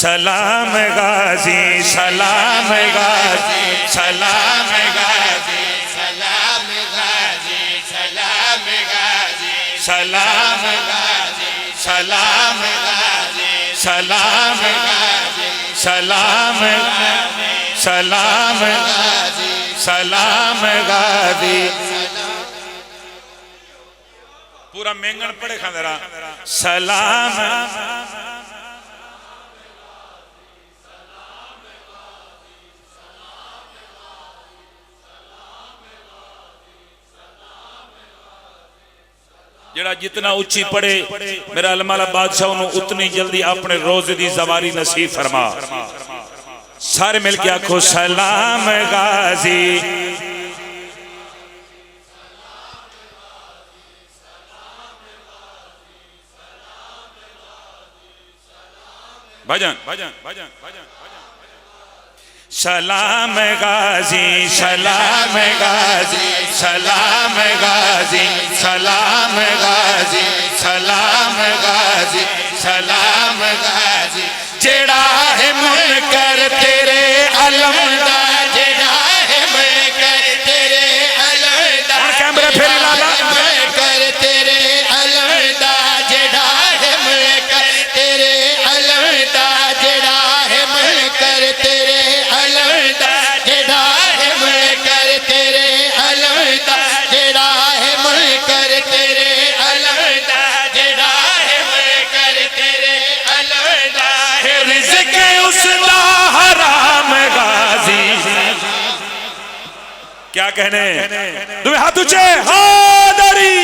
सलाम गाजी सलाम गाजी सलाम गाजी सलाम गाजी सलाम गाजी सलाम गाजी सलाम गाजी सलाम गाजी सलाम गाजी सलाम गाजी सलाम गाजी। पूरा मेंगन पड़े खादरा सलाम जड़ा जितना उच्ची पढ़े मेरा अलमाला बादशाह उतनी जल्दी अपने रोजे दी सवारी नसीब फरमा। सारे मिलके आखो सलाम गाजी भजन भजन भजन भजन सलाम गाजी सलाम गाजी सलाम गाजी सलाम गाजी सलाम गाजी सलाम गाजी जेड़ा है मुनकर तेरे अलमदा जेड़ा है मुनकर तेरे अलमदा कैमरा फेरी लाला मुनकर तेरे अलमदा जेड़ा है मुनकर तेरे अलमदा जेड़ा है मुनकर तेरे अलमदा जेड़ा है मुनकर तेरे अलमदा जेड़ा है मुनकर तेरे अलमदा जेड़ा है मुनकर तेरे अलमदा है रिज़्क़ उसदा हराम गाजी। क्या कहने तुम्हें हाथ ऊंचे हादरी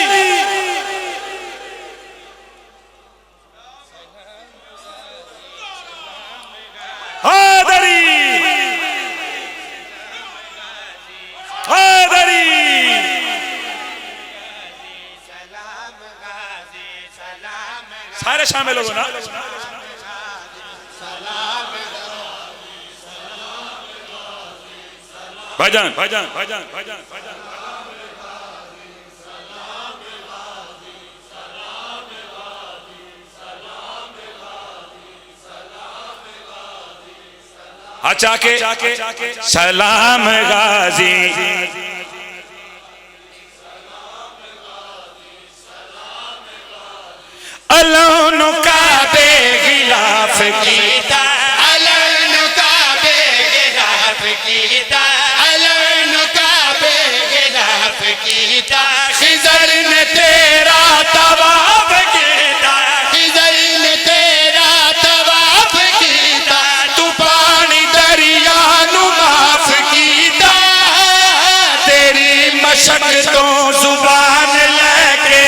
हादरी हादरी सारे शामिल हो ना। भजन भजन भजन भजन भजन अच्छा के सलाम गाजी अल्लाह का बेगिलाफ कीता अल्लाह का बेगिलाफ कीता अल्लाह का बेगिलाफ कीता खिज़र ने तेरा तवाफ कीता खिज़र ने तेरा तवाफ कीता तू पानी दरिया नु माफ कीता तेरी मशक्क़तों जुबान लेके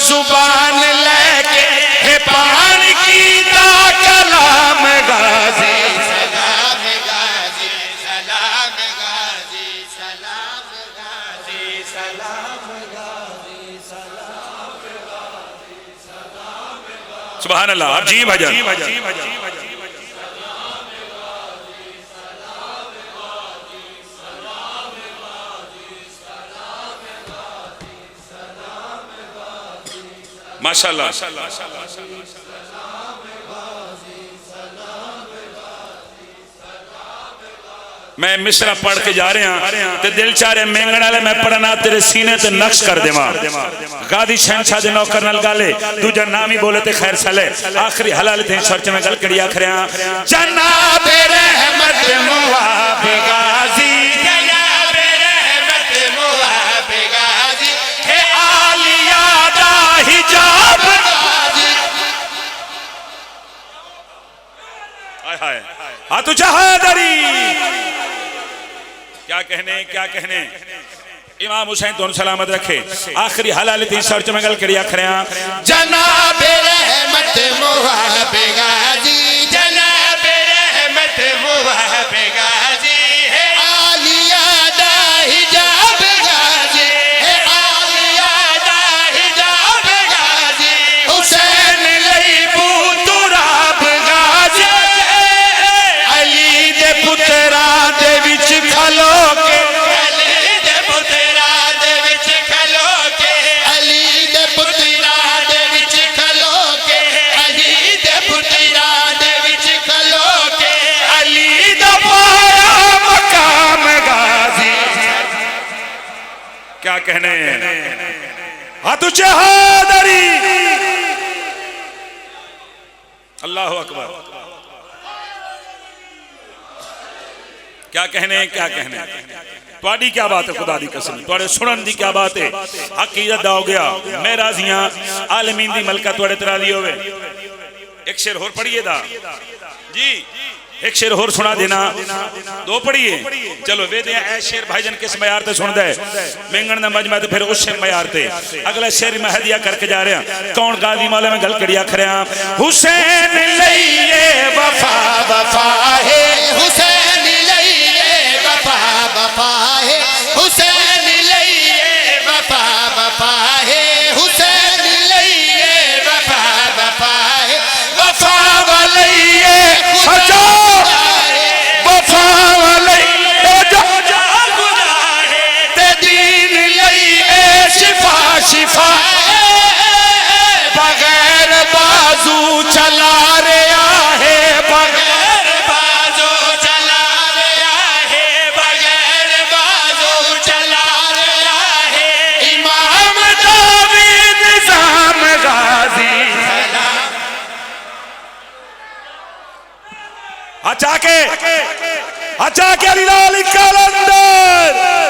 जुबान लेके हे पानी कीता कलाम गाजी सलाम गाजी सलाम गाजी सलाम गाजी सलाम गाजी सलाम गाजी सलाम गाजी। सुभान अल्लाह। आप जी भजन माशाल्लाह। मैं मिसरा पढ़ के जा रहा ते दिल चाह रहे मेंगण वाले मैं पढ़ना तेरे सीने ते नक्श कर देवा। गादी शहनशाह दे नौकर नाल गाले दूजा नाम ही बोले ते खैर सले आखिरी हलाल थे शर्च में गल कड़ी आखरिया जनाब रहमत मुआब गाजी जनाब रहमत मुआब गाजी हे आलिया दा हिजाब गाजी। हाय हाय हां तू जहादरी क्या कहने इमाम हुसैन तो सलामत रखे आखिरी हलाल तीन सर्च में गल करिया खरिया जनाब रहमत मुहाब गाजी जनाब रहमत मुहाब गाजी है आलिया दा हिजाब गाजी है आलिया दा हिजाब गाजी हुसैन लई बूतुराब गाजी अली दे पुत्रा दे विच खलो के कहने हाथ ऊंचे हादरी अल्लाह अकबर क्या कहने थोड़ी क्या बात है खुदा दी कसम थोड़े सुनन दी क्या बात है अकीदत दा हो गया मैं राजियां आलमीन दी मलका थोड़े तरह दी होवे एक शेर और पढ़िए दा जी एक शेर और सुना देना दो पढ़िए चलो वे दे ऐ शेर भाईजान किस मयार ते सुनदा है मेंगन दा मजमा ते फिर उस शेर मयार ते अगला शेर मैं हदिया करके जा रहा कौन गाजी मौला में गल कड़िया खरिया हुसैन लइए वफा वफा है हुसैन लइए वफा वफा है हुसैन लइए वफा वफा है हुसैन लइए वफा वफा है वफा वालइए सचा वफा वालइए जो ते दीन लइए शिफा शिफा बगैर बाजू चला रहा है बगैर बाजू चला रहा है बगैर बाजू चला रहा है इमाम दावीद निजाम गाजी अच्छा के अली लाल कलंदर